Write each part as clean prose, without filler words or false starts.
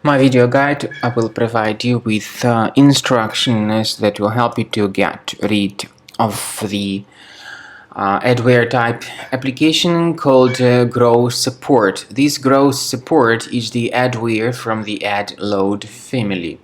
My video guide will provide you with instructions that will help you to get rid of the adware type application called GrowSupport. This GrowSupport is the adware from the adload family.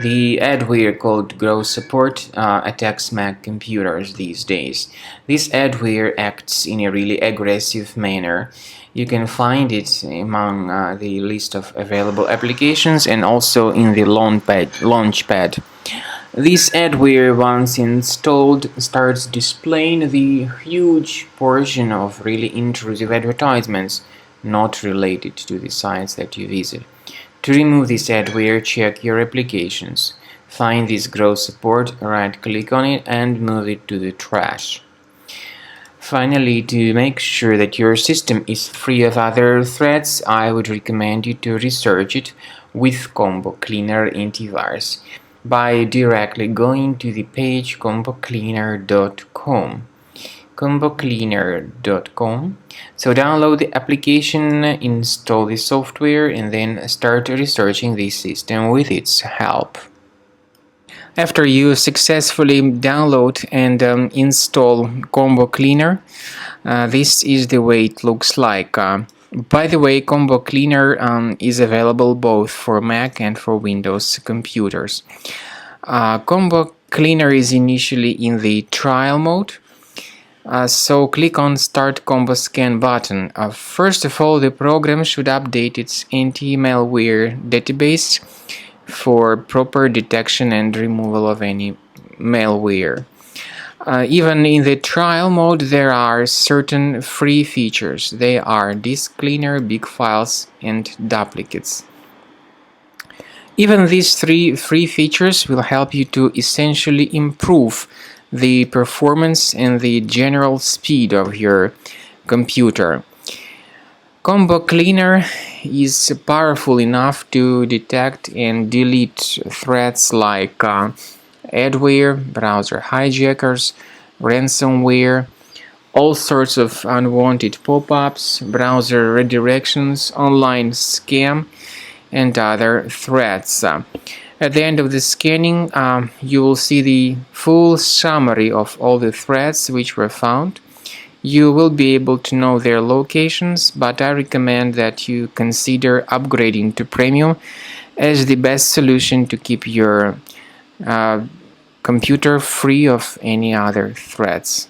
The adware called GrowSupport attacks Mac computers these days. This adware acts in a really aggressive manner. You can find it among the list of available applications and also in the launchpad. This adware, once installed, starts displaying the huge portion of really intrusive advertisements not related to the sites that you visit. To remove this adware, check your applications. Find this GrowSupport, right-click on it and move it to the trash. Finally, to make sure that your system is free of other threats, I would recommend you to research it with Combo Cleaner antivirus by directly going to the page combocleaner.com. combocleaner.com. So download the application, install the software, and then start researching the system with its help. After you successfully download and install Combo Cleaner, this is the way it looks like. By the way, Combo Cleaner is available both for Mac and for Windows computers. Combo Cleaner is initially in the trial mode. So click on Start Combo Scan button. First of all, the program should update its anti-malware database for proper detection and removal of any malware. Even in the trial mode, there are certain free features. They are disk cleaner, big files, and duplicates. Even these three free features will help you to essentially improve the performance and the general speed of your computer. Combo Cleaner is powerful enough to detect and delete threats like adware, browser hijackers, ransomware, all sorts of unwanted pop-ups, browser redirections, online scam, and other threats. At the end of the scanning, you will see the full summary of all the threats which were found. You will be able to know their locations, but I recommend that you consider upgrading to Premium as the best solution to keep your computer free of any other threats.